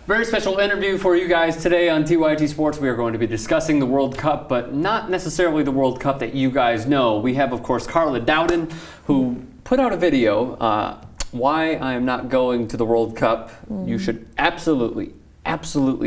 Very special interview for you guys today on TYTSports. We are going to be discussing the World Cup, but not necessarily the World Cup that you guys know. We have, of course, Carla Dowden, who put out a video, why I am not going to the World Cup. You should absolutely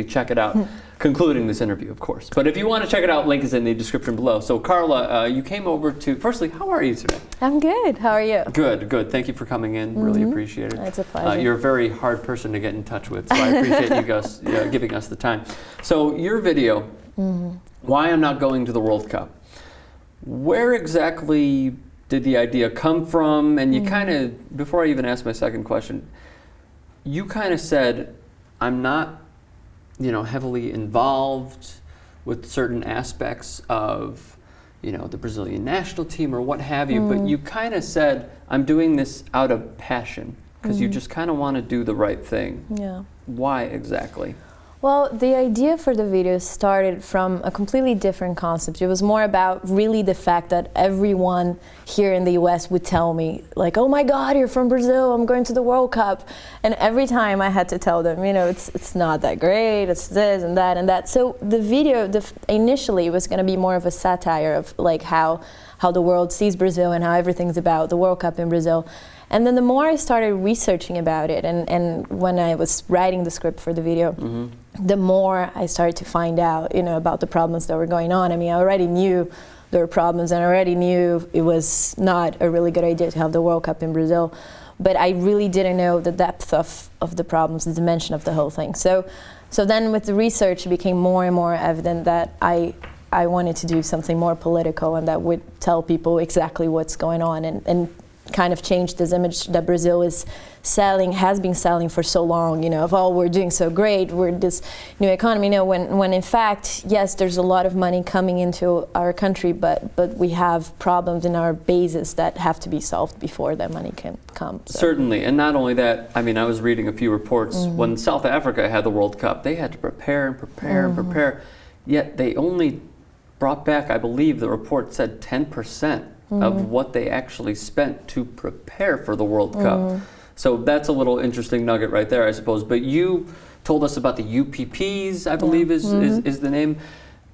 check it out, concluding this interview, of course. But if you want to check it out, link is in the description below. So Carla, you came over to, firstly, how are you today? I'm good. How are you? Good. Thank you for coming in. Really appreciate it. It's a pleasure. You're a very hard person to get in touch with, so I appreciate you guys giving us the time. So your video, why I'm not going to the World Cup. Where exactly did the idea come from? And you kind of, before I even ask my second question, you kind of said, I'm not heavily involved with certain aspects of, the Brazilian national team or what have you, but you kind of said, I'm doing this out of passion because you just kind of want to do the right thing. Yeah. Why exactly? Well, the idea for the video started from a completely different concept. It was more about really the fact that everyone here in the US would tell me, like, oh my God, you're from Brazil, I'm going to the World Cup. And every time I had to tell them, it's not that great, it's this and that and that. So the video initially was going to be more of a satire of like how the world sees Brazil and how everything's about the World Cup in Brazil. And then the more I started researching about it, and when I was writing the script for the video, the more I started to find out, about the problems that were going on. I mean, I already knew there were problems, and I already knew it was not a really good idea to have the World Cup in Brazil. But I really didn't know the depth of the problems, the dimension of the whole thing. So then with the research, it became more and more evident that I wanted to do something more political and that would tell people exactly what's going on and kind of change this image that Brazil has been selling for so long, of we're doing so great, we're this new economy, when in fact, yes, there's a lot of money coming into our country, but we have problems in our bases that have to be solved before that money can come. So. Certainly, and not only that, I mean, I was reading a few reports when South Africa had the World Cup, they had to prepare and prepare, yet they only brought back, I believe the report said 10% of what they actually spent to prepare for the World Cup. So that's a little interesting nugget right there, I suppose. But you told us about the UPPs, I believe is the name.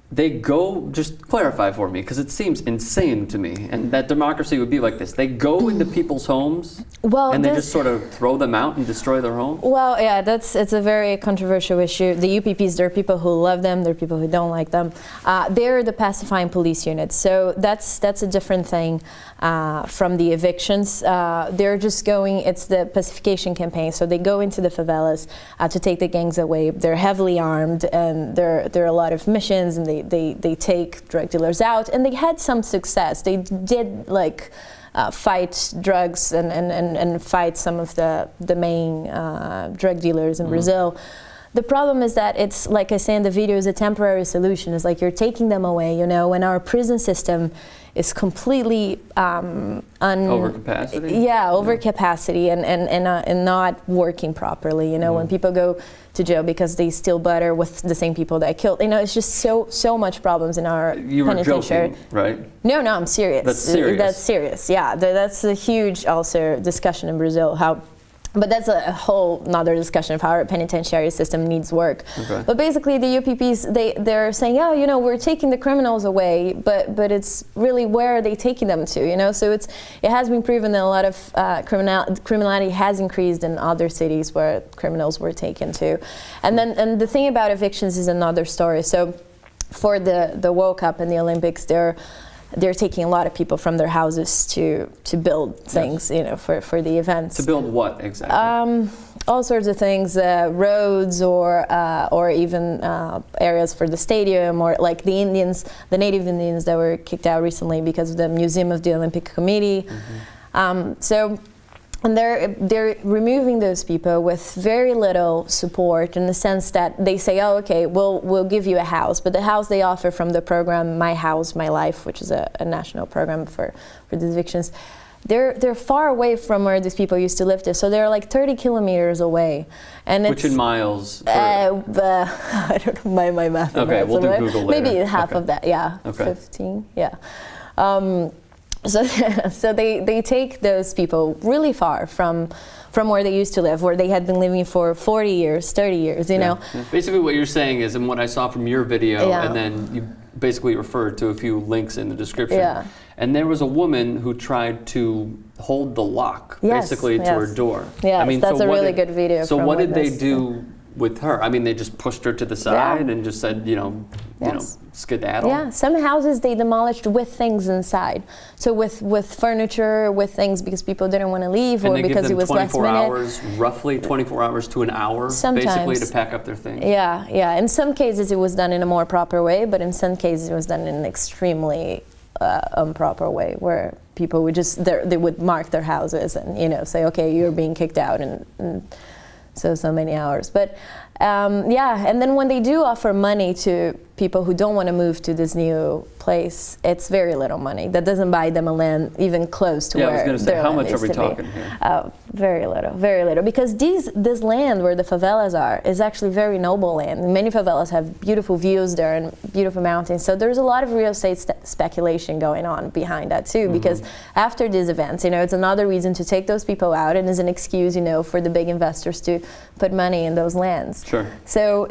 They go, just clarify for me, because it seems insane to me, and that democracy would be like this. They go into people's homes, and they just sort of throw them out and destroy their homes? Well, yeah, it's a very controversial issue. The UPPs, there are people who love them, there are people who don't like them. They're the pacifying police units, so that's a different thing from the evictions. They're just going, it's the pacification campaign, so they go into the favelas to take the gangs away. They're heavily armed, and there are a lot of missions, and they take drug dealers out, and they had some success. They did fight drugs and fight some of the main drug dealers in Brazil. The problem is that it's, like I say in the video, is a temporary solution. It's like you're taking them away, when our prison system is completely overcapacity? Yeah, overcapacity and not working properly. When people go to jail because they steal butter with the same people that killed. It's just so much problems in our penitentiary. Joking, right? No, I'm serious. That's serious. That's serious. Yeah, that's a huge also discussion in Brazil. But that's a whole nother discussion of how our penitentiary system needs work. Okay. But basically the UPPs, they're saying, we're taking the criminals away, but it's really where are they taking them to, So it has been proven that a lot of criminality has increased in other cities where criminals were taken to. And the thing about evictions is another story. So for the World Cup and the Olympics, they're taking a lot of people from their houses to build things, for the events. To build what exactly? All sorts of things, roads or even areas for the stadium, or like the native Indians that were kicked out recently because of the Museum of the Olympic Committee. And they're removing those people with very little support, in the sense that they say, we'll give you a house, but the house they offer from the program My House, My Life, which is a national program for these evictions, they're far away from where these people used to live there. So they're like 30 kilometers away. And which in miles? I don't know my math. Okay, we'll do Google later. Maybe half of that, yeah. Okay. 15, yeah. So they take those people really far from from where they used to live, where they had been living for 40 years, 30 years, you know. Yeah. Basically what you're saying is, and what I saw from your video, Yeah. and then you basically referred to a few links in the description. Yeah. And there was a woman who tried to hold the lock, Yes, basically, to yes. her door. Yes, I mean, that's so a what really did- good video. So from what did they Witness. do with her? I mean, they just pushed her to the side and just said, you know, Yes. skedaddle. Yeah, some houses they demolished with things inside. So with furniture, with things because people didn't want to leave And or they give because them it was last 24 minute. hours, roughly 24 hours to an hour, basically, Sometimes. to pack up their things. Yeah, yeah. In some cases it was done in a more proper way, but in some cases it was done in an extremely improper way, where people would just they would mark their houses and, you know, say, okay, you're being kicked out and so many hours. But yeah, and then when they do offer money to people who don't want to move to this new place, it's very little money. That doesn't buy them a land even close to Yeah, where I was going to say, their how land much are used we to be. talking here? Very little. Because this land where the favelas are is actually very noble land. Many favelas have beautiful views there and beautiful mountains. So there's a lot of real estate speculation going on behind that too. Because after these events, you know, it's another reason to take those people out and is an excuse, you know, for the big investors to put money in those lands. Sure. So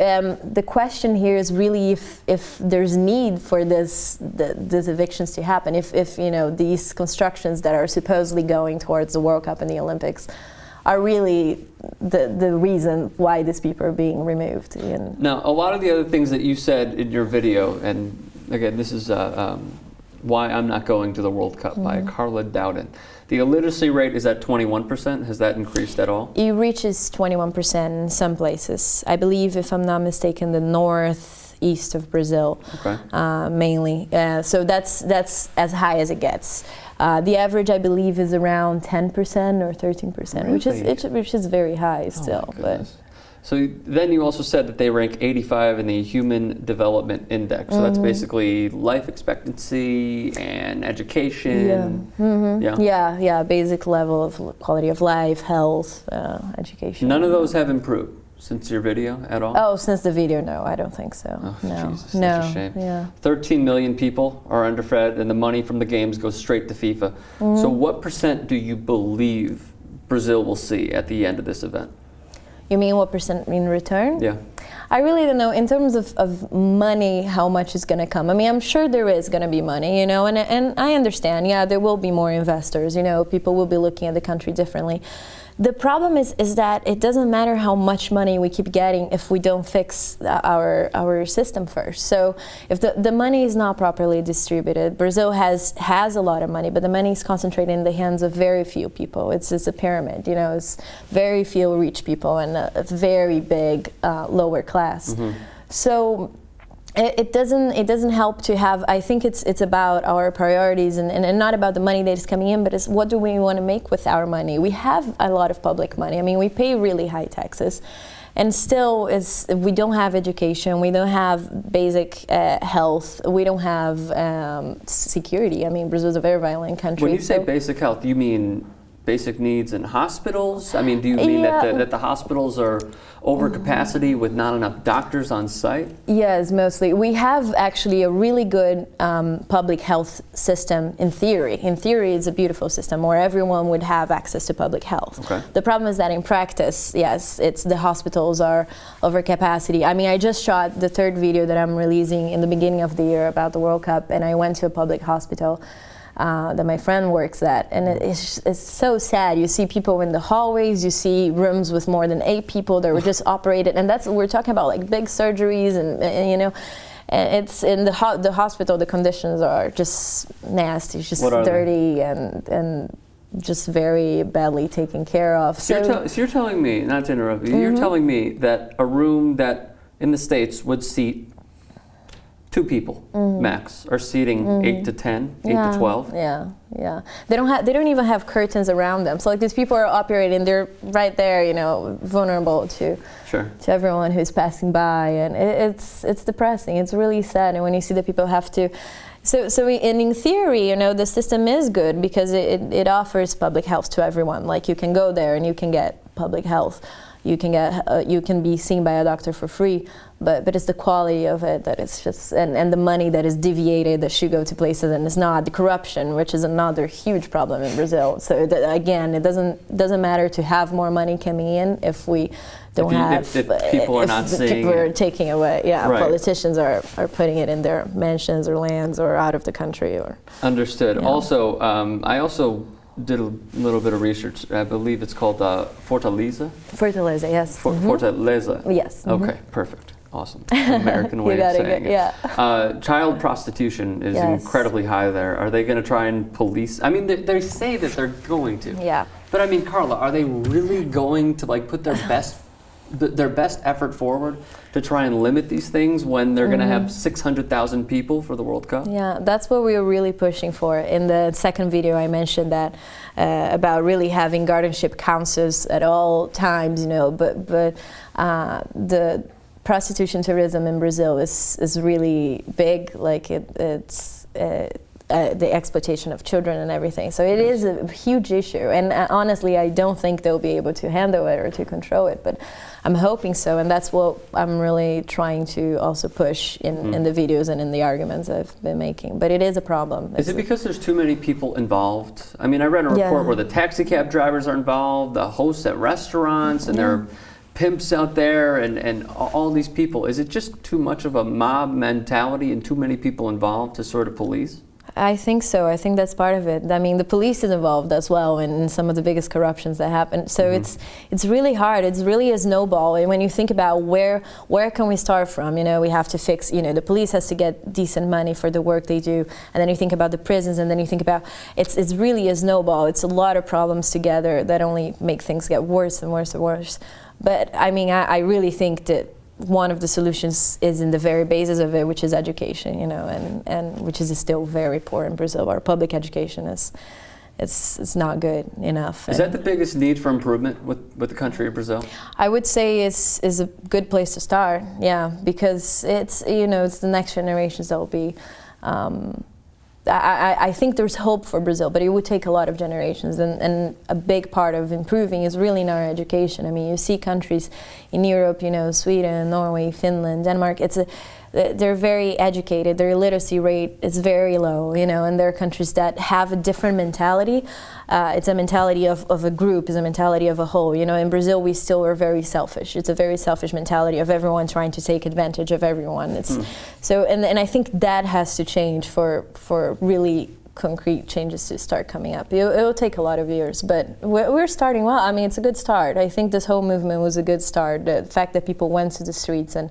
the question here is really if there's need for these evictions to happen, if you know these constructions that are supposedly going towards the World Cup and the Olympics are really the reason why these people are being removed. Now, a lot of the other things that you said in your video, and again, this is Why I'm Not Going to the World Cup by Carla Dowden. The illiteracy rate is at 21%. Has that increased at all? It reaches 21% in some places. I believe, if I'm not mistaken, the northeast of Brazil, mainly. So that's as high as it gets. The average, I believe, is around 10% or 13%, Really? which is very high still. But so then you also said that they rank 85 in the Human Development Index. So that's basically life expectancy and education. Yeah, basic level of quality of life, health, education. None of those have improved since your video at all? Oh, since the video, no, I don't think so. Oh, no, Jesus, no, such a shame. yeah. 13 million people are underfed, and the money from the games goes straight to FIFA. So what % do you believe Brazil will see at the end of this event? You mean what % in return? Yeah. I really don't know. In terms of money, how much is going to come? I mean, I'm sure there is going to be money, you know, and I understand, yeah, there will be more investors, you know, people will be looking at the country differently. The problem is that it doesn't matter how much money we keep getting if we don't fix our system first. So if the money is not properly distributed, Brazil has a lot of money, but the money is concentrated in the hands of very few people. It's a pyramid, you know, it's very few rich people and a very big lower class. So it doesn't help to have. I think it's about our priorities and not about the money that is coming in, but it's what do we want to make with our money. We have a lot of public money. I mean, we pay really high taxes, and still we don't have education, we don't have basic health, we don't have security. I mean, Brazil is a very violent country. When you say basic health, you mean basic needs in hospitals? I mean, do you mean that the hospitals are over capacity with not enough doctors on site? Yes, mostly. We have actually a really good public health system in theory. In theory, it's a beautiful system where everyone would have access to public health. Okay. The problem is that in practice, yes, it's the hospitals are over capacity. I mean, I just shot the third video that I'm releasing in the beginning of the year about the World Cup, and I went to a public hospital that my friend works at, and it's so sad. You see people in the hallways, you see rooms with more than 8 people that were just operated, and we're talking about like big surgeries and you know, and it's in the hospital. The conditions are just nasty, just dirty and just very badly taken care of. So you're telling me, not to interrupt you, you're telling me that a room that in the States would seat 2 people max are seating 8 to 10, 8 to 12. Yeah. They don't even have curtains around them. So like these people are operating, they're right there, you know, vulnerable to everyone who's passing by, and it's depressing. It's really sad. And when you see that people have to. So in theory, you know, the system is good because it offers public health to everyone. Like you can go there and you can get public health. you can be seen by a doctor for free, but it's the quality of it that is just, and the money that is deviated that should go to places and it's not, the corruption, which is another huge problem in Brazil. So again, it doesn't matter to have more money coming in if we don't if people are not seeing people are taking away. Yeah, right. Politicians are putting it in their mansions or lands or out of the country. Or understood. Yeah. Also, I also did a little bit of research. I believe it's called Fortaleza. Fortaleza, yes. Fortaleza. Yes. Okay, perfect. Awesome. American way of saying it. Yeah. Child prostitution is incredibly high there. Are they going to try and police? I mean, they say that they're going to. Yeah. But I mean, Carla, are they really going to like put their best effort forward to try and limit these things when they're going to have 600,000 people for the World Cup? Yeah, that's what we were really pushing for. In the second video, I mentioned that about really having guardianship councils at all times, you know. But the prostitution tourism in Brazil is really big. Like it's the exploitation of children and everything. So it is a huge issue. And honestly, I don't think they'll be able to handle it or to control it. But I'm hoping so. And that's what I'm really trying to also push in the videos and in the arguments I've been making. But it is a problem. Is it because there's too many people involved? I mean, I read a report where the taxi cab drivers are involved, the hosts at restaurants, and there are pimps out there and all these people. Is it just too much of a mob mentality and too many people involved to sort of police? I think so. I think that's part of it. I mean, the police is involved as well in some of the biggest corruptions that happen. So it's really hard. It's really a snowball. And when you think about where can we start from, you know, we have to fix, you know, the police has to get decent money for the work they do. And then you think about the prisons, and then you think about, it's really a snowball. It's a lot of problems together that only make things get worse and worse and worse. But I mean, I really think that one of the solutions is in the very basis of it, which is education, you know, and which is still very poor in Brazil. Our public education it's not good enough. Is that the biggest need for improvement with the country of Brazil? I would say is a good place to start, yeah, because it's, you know, it's the next generations that will be. I think there's hope for Brazil, but it would take a lot of generations, and a big part of improving is really in our education. I mean, you see countries in Europe, you know, Sweden, Norway, Finland, Denmark, they're very educated, their illiteracy rate is very low, you know, and there are countries that have a different mentality. It's a mentality of a group, it's a mentality of a whole. You know, in Brazil we still are very selfish. It's a very selfish mentality of everyone trying to take advantage of everyone. So, and I think that has to change for really concrete changes to start coming up. It'll take a lot of years, but we're starting well. I mean, it's a good start. I think this whole movement was a good start. The fact that people went to the streets and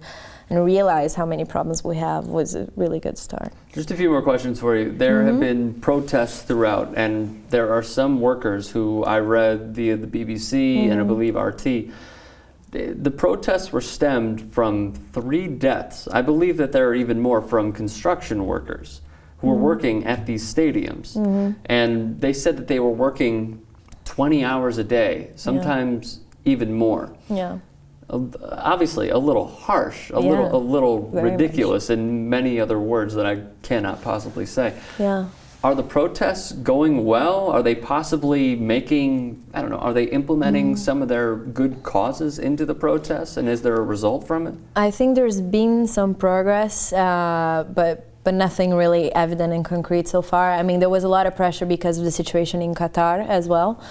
realize how many problems we have was a really good start. Just a few more questions for you. There have been protests throughout, and there are some workers who I read via the BBC and I believe RT. The protests were stemmed from 3 deaths. I believe that there are even more from construction workers who were working at these stadiums. And they said that they were working 20 hours a day, sometimes even more. Yeah. Obviously a little harsh, a little ridiculous, and many other words that I cannot possibly say. Yeah. Are the protests going well? Are they possibly making, I don't know, are they implementing some of their good causes into the protests, and is there a result from it? I think there's been some progress, but nothing really evident and concrete so far. I mean, there was a lot of pressure because of the situation in Qatar as well.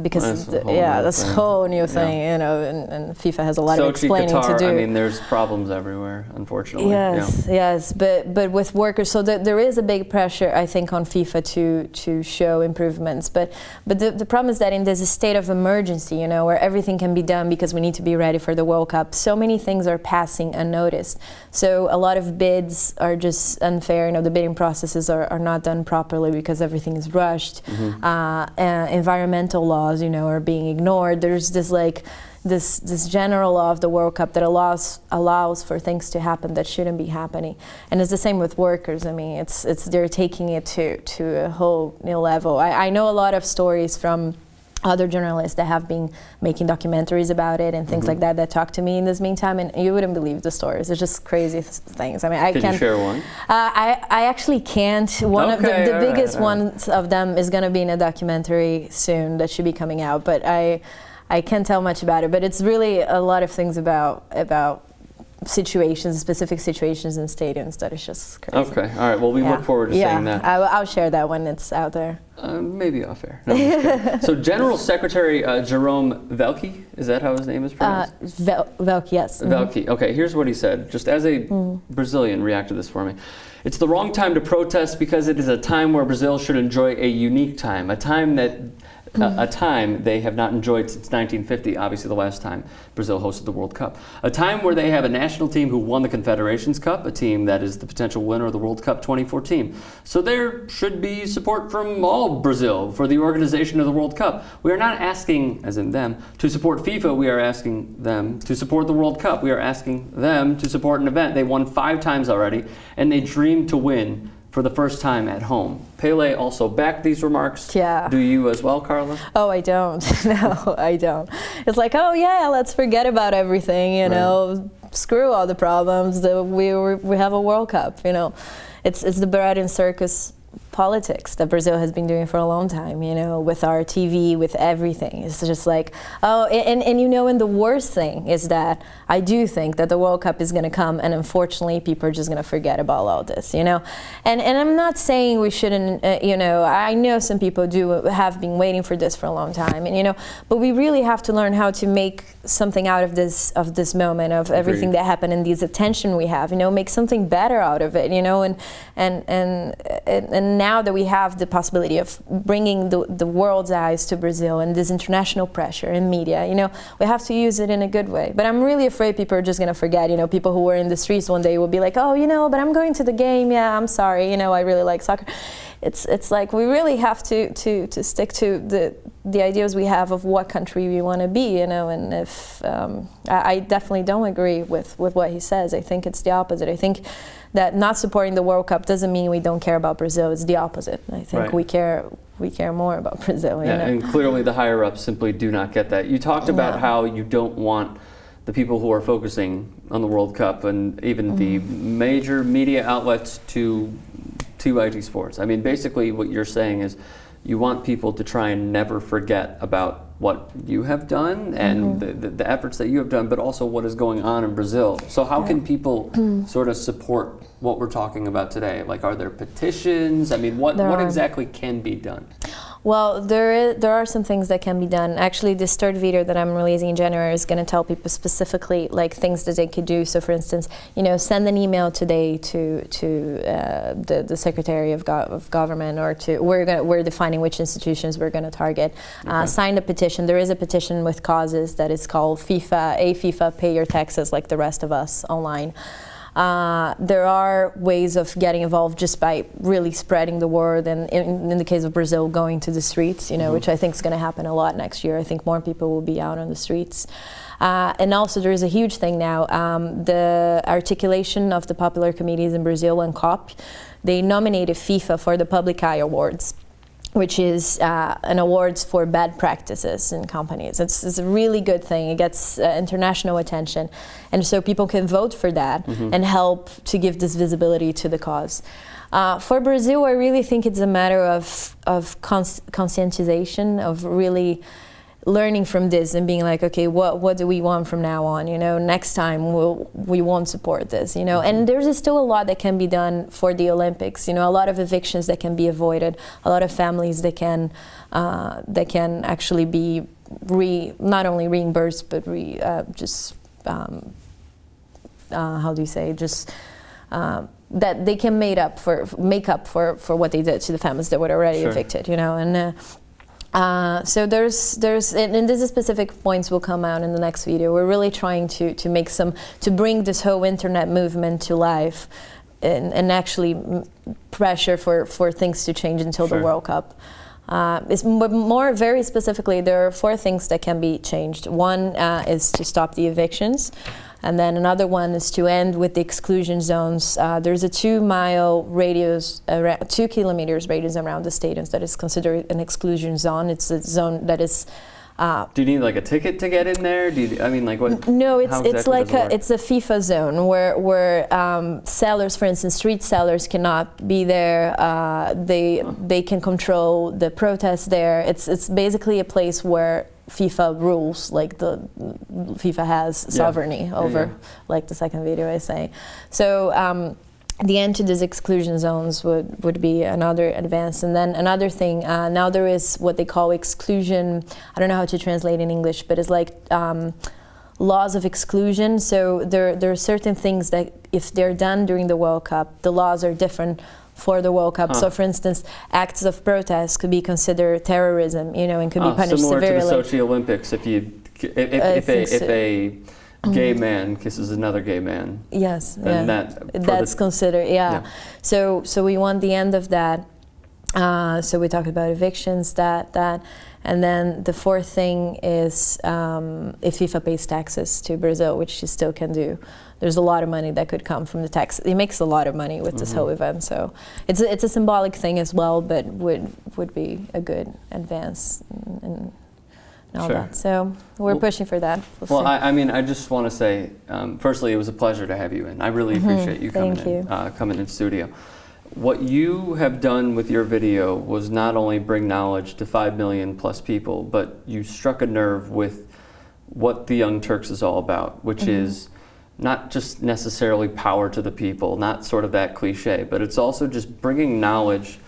Because that's a whole new thing, you know, and FIFA has a lot of explaining Qatar, to do. I mean, there's problems everywhere, unfortunately. Yes, but with workers, so there is a big pressure, I think, on FIFA to show improvements. But the problem is that in this state of emergency, you know, where everything can be done because we need to be ready for the World Cup, so many things are passing unnoticed. So a lot of bids are just unfair. You know, the bidding processes are not done properly because everything is rushed. Environmental laws, you know, are being ignored. There's this general law of the World Cup that allows for things to happen that shouldn't be happening, and it's the same with workers. I mean, they're taking it to a whole new level. I know a lot of stories from other journalists that have been making documentaries about it and things like that talk to me in this meantime, and you wouldn't believe the stories. It's just crazy things. I mean, Can you share one? I actually can't. One of the biggest ones of them is going to be in a documentary soon that should be coming out, but I can't tell much about it, but it's really a lot of things about situations, specific situations in stadiums that is just crazy. Okay, all right. Well, we look forward to seeing that. I'll share that when it's out there. Maybe off air. No, I'm just kidding. So General Secretary Jerome Velke, is that how his name is pronounced? Velke, yes. Velke. Okay, here's what he said. Just as a Brazilian, react to this for me. It's the wrong time to protest because it is a time where Brazil should enjoy a unique time, a time they have not enjoyed since 1950, obviously the last time Brazil hosted the World Cup. A time where they have a national team who won the Confederations Cup, a team that is the potential winner of the World Cup 2014. So there should be support from all Brazil for the organization of the World Cup. We are not asking, as in them, to support FIFA. We are asking them to support the World Cup. We are asking them to support an event they won 5 times already, and they dream to win for the first time at home. Pele also backed these remarks. Yeah. Do you as well, Carla? Oh, I don't. No, I don't. It's like, oh yeah, let's forget about everything, you know, screw all the problems. We have a World Cup, you know. It's the bread and circus politics that Brazil has been doing for a long time, you know, with our TV, with everything. It's just like, oh, and you know, and the worst thing is that I do think that the World Cup is going to come, and unfortunately people are just going to forget about all this, you know. And I'm not saying we shouldn't, you know, I know some people have been waiting for this for a long time, and you know, but we really have to learn how to make something out of this moment, of everything that happened and this attention we have, you know, make something better out of it, you know, and now that we have the possibility of bringing the world's eyes to Brazil and this international pressure in media, you know, we have to use it in a good way. But I'm really afraid people are just going to forget, you know, people who were in the streets one day will be like, oh, you know, but I'm going to the game, yeah, I'm sorry, you know, I really like soccer. It's like we really have to stick to the ideas we have of what country we want to be, you know, and if I definitely don't agree with what he says. I think it's the opposite. I think that not supporting the World Cup doesn't mean we don't care about Brazil. It's the opposite. I think we care more about Brazil. You know? And clearly the higher ups simply do not get that. You talked about how you don't want the people who are focusing on the World Cup and even the major media outlets to TYTSports. I mean, basically what you're saying is you want people to try and never forget about what you have done and the efforts that you have done, but also what is going on in Brazil. So how can people sort of support what we're talking about today? Like, are there petitions? I mean, what exactly can be done? Well, there are some things that can be done. Actually, this third video that I'm releasing in January is going to tell people specifically like things that they could do. So, for instance, you know, send an email today to the Secretary of Government, or to we're defining which institutions we're going to target. Sign a petition. There is a petition with causes that is called FIFA, Pay Your Taxes Like the Rest of Us online. There are ways of getting involved just by really spreading the word, and in the case of Brazil, going to the streets, you know, which I think is going to happen a lot next year. I think more people will be out on the streets. And also there is a huge thing now, the articulation of the popular committees in Brazil and COP, they nominated FIFA for the Public Eye Awards, which is an awards for bad practices in companies. It's a really good thing. It gets international attention. And so people can vote for that and help to give this visibility to the cause. For Brazil, I really think it's a matter of conscientization, of really learning from this and being like, okay, what do we want from now on? You know, next time we won't support this, you know. And there's still a lot that can be done for the Olympics, you know, a lot of evictions that can be avoided, a lot of families that can actually be not only reimbursed, but that they can make up for what they did to the families that were already evicted, you know. And so there's and these specific points will come out in the next video. We're really trying to bring this whole internet movement to life, and actually pressure for things to change until the World Cup. Very specifically, there are 4 things that can be changed. One is to stop the evictions. And then another one is to end with the exclusion zones. There's a 2-mile radius, 2 kilometers radius around the stadiums that is considered an exclusion zone. It's a zone that is. Do you need like a ticket to get in there? What? No, it's a FIFA zone where sellers, for instance, street sellers cannot be there. They can control the protests there. It's basically a place where FIFA rules, like the FIFA has sovereignty over, like the second video I say. So the end to these exclusion zones would be another advance. And then another thing, now there is what they call exclusion, I don't know how to translate in English, but it's like laws of exclusion. So there are certain things that if they're done during the World Cup, the laws are different for the World Cup. So for instance, acts of protest could be considered terrorism, you know, and could be punished similar severely. Similar to the Sochi Olympics, if a gay man kisses another gay man. Yes, then that's considered, So we want the end of that. So we talked about evictions, that, and then the fourth thing is if FIFA pays taxes to Brazil, which she still can do. There's a lot of money that could come from the tax. It makes a lot of money with this whole event, so it's a symbolic thing as well, but would be a good advance and all that. So we're pushing for that. Well, I mean, I just want to say, firstly, it was a pleasure to have you in. I really appreciate you coming in studio. What you have done with your video was not only bring knowledge to 5 million plus people, but you struck a nerve with what the Young Turks is all about, which is not just necessarily power to the people, not sort of that cliche, but it's also just bringing knowledge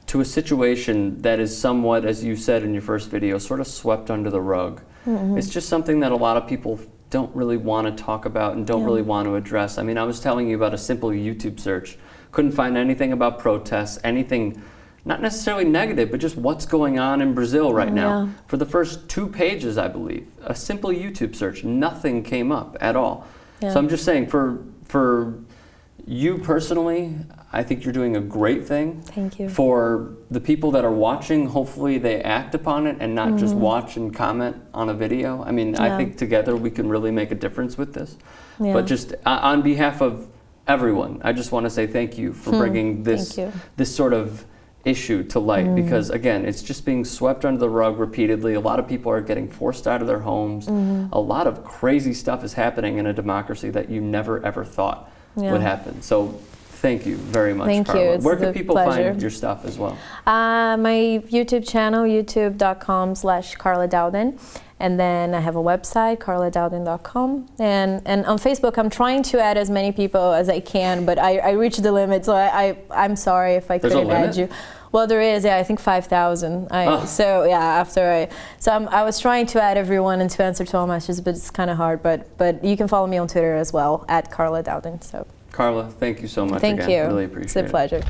to a situation that is somewhat, as you said in your first video, sort of swept under the rug. It's just something that a lot of people don't really want to talk about and don't really want to address. I mean, I was telling you about a simple YouTube search. Couldn't find anything about protests, anything, not necessarily negative, but just what's going on in Brazil right now. For the first 2 pages, I believe, a simple YouTube search, nothing came up at all. So I'm just saying, for you personally, I think you're doing a great thing. Thank you. For the people that are watching, hopefully they act upon it and not just watch and comment on a video. I mean, I think together we can really make a difference with this. But just on behalf of everyone, I just want to say thank you for bringing this sort of issue to light, because again, it's just being swept under the rug repeatedly. A lot of people are getting forced out of their homes. A lot of crazy stuff is happening in a democracy that you never ever thought would happen. So thank you very much, Carla. Where can people find your stuff as well? My YouTube channel, youtube.com/Carla Dowden. And then I have a website, carladowden.com. And on Facebook, I'm trying to add as many people as I can, but I reached the limit, so I'm sorry if I couldn't add you. Well, there is, I think 5,000. So I was trying to add everyone and to answer to all messages, but it's kind of hard. But you can follow me on Twitter as well, @Carla Dowden. So. Carla, thank you so much again. Thank you. Really appreciate it. It's a pleasure.